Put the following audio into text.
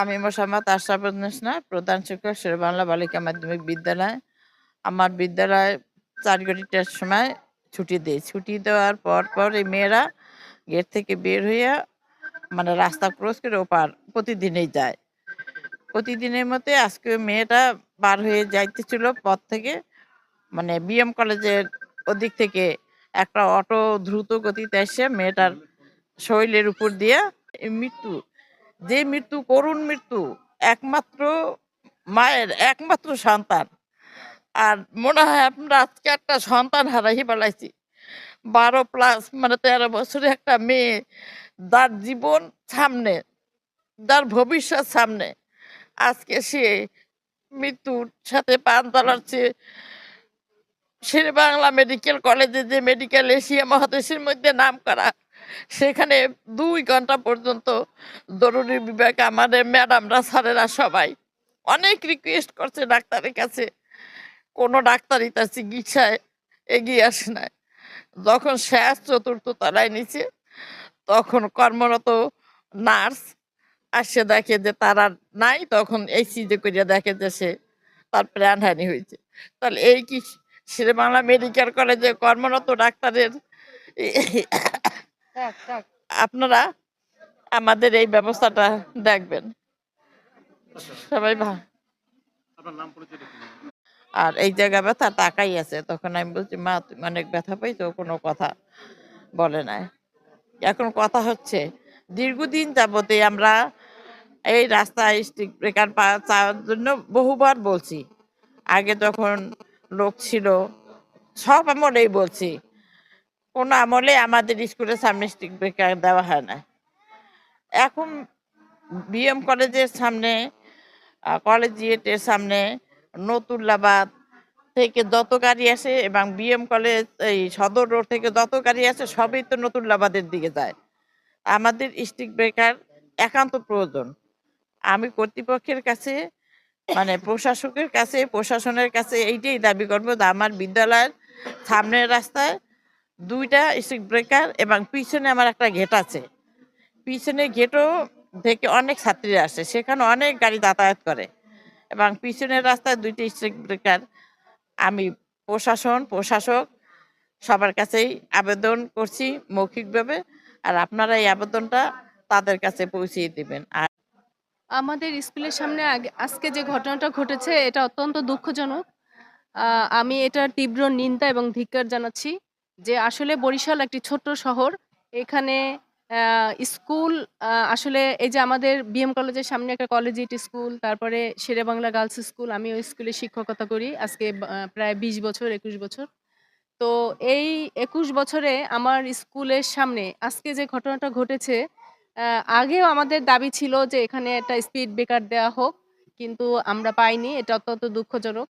আমি মোসাম্মদ আশরাফুল নেসনা, প্রধান শিক্ষক শেরেবাংলা বালিকা মাধ্যমিক বিদ্যালয়। আমার বিদ্যালয় ৪ ঘটিটার সময় ছুটি দেয়। ছুটি দেওয়ার পর এই মেয়েরা গেট থেকে বের হইয়া মানে রাস্তা ক্রস করে ওপার প্রতিদিনই যায়। প্রতিদিনের মতে আজকে মেয়েটা পার হয়ে যাইতেছিল পথ থেকে, মানে বিএম কলেজের ওদিক থেকে একটা অটো দ্রুত গতিতে এসে মেয়েটার শরীরের উপর দিয়ে মৃত্যু, যে মৃত্যু, করুণ মৃত্যু, একমাত্র মায়ের একমাত্র সন্তান। আর মনে হয় আমরা আজকে একটা সন্তান হারাই ফেলাইছি। 12+ মানে 13 বছরের একটা মেয়ে, যার জীবন সামনে, যার ভবিষ্যৎ সামনে, আজকে সে মৃত্যুর সাথে পান চালাচ্ছে। শেরেবাংলা মেডিকেল কলেজে, যে মেডিকেল এশিয়া মহাদেশের মধ্যে নাম করা, সেখানে 2 ঘন্টা পর্যন্ত জরুরি বিভাগে আমাদের ম্যাডামরা, স্যারেরা সবাই অনেক রিকোয়েস্ট করছে ডাক্তারের কাছে, কোনো ডাক্তারই তার চিকিৎসায় এগিয়ে আসে না। যখন শেষ 4র্থ তলায় নিচে, তখন কর্মরত নার্স আসে দেখে যে তারা নাই, তখন এই সিজে করিয়া দেখে যে সে, তার প্রাণহানি হয়েছে। তাহলে এই কি শেরেবাংলা মেডিকেল কলেজে কর্মরত ডাক্তারের আপনারা আমাদের এই ব্যবস্থাটা দেখবেন সবাই। আর এই জায়গা ব্যথা টাকাই আছে। তখন আমি বলছি, মা তুমি অনেক ব্যথা পাইছো, কোনো কথা বলে নাই। এখন কথা হচ্ছে, দীর্ঘদিন যাবতে আমরা এই রাস্তায় স্ট্রিট ব্রেকার চাওয়ার জন্য বহুবার বলছি। আগে যখন লোক ছিল, সব আমলেই বলছি, কোনো আমলে আমাদের স্কুলের সামনে স্ট্রিট ব্রেকার দেওয়া হয় না। এখন বিএম কলেজের সামনে, কলেজিয়েটের সামনে, নতুল্লাবাদ থেকে যত গাড়ি আসে এবং বিএম কলেজ এই সদর রোড থেকে যত গাড়ি আসে, সবই তো নতুল্লাবাদের দিকে যায়। আমাদের স্ট্রিট ব্রেকার একান্ত প্রয়োজন। আমি কর্তৃপক্ষের কাছে, মানে প্রশাসকের কাছে, প্রশাসনের কাছে এইটাই দাবি করবো যে আমার বিদ্যালয়ের সামনের রাস্তায় 2টা স্ট্রিট ব্রেকার এবং পিছনে আমার একটা গেট আছে। পিছনে গেটও থেকে অনেক ছাত্রীরা আসে, সেখানে অনেক গাড়ি যাতায়াত করে, এবং পিছনের রাস্তায় 2টি স্ট্রিট ব্রেকার। আমি প্রশাসক সবার কাছেই আবেদন করছি মৌখিকভাবে, আর আপনারা এই আবেদনটা তাদের কাছে পৌঁছিয়ে দিবেন। আর আমাদের স্কুলের সামনে আজকে যে ঘটনাটা ঘটেছে এটা অত্যন্ত দুঃখজনক। আমি এটার তীব্র নিন্দা এবং ধিক্কার জানাচ্ছি যে আসলে বরিশাল একটি ছোট্ট শহর। এখানে স্কুল, আসলে এই যে আমাদের বিএম কলেজের সামনে একটা কলেজিয়েট স্কুল, তারপরে শেরেবাংলা গার্লস স্কুল, আমি ওই স্কুলে শিক্ষকতা করি আজকে প্রায় 20 বছর 21 বছর। তো এই 21 বছরে আমার স্কুলের সামনে আজকে যে ঘটনাটা ঘটেছে, আগেও আমাদের দাবি ছিল যে এখানে একটা স্পিড ব্রেকার দেওয়া হোক, কিন্তু আমরা পাইনি। এটা অত্যন্ত দুঃখজনক।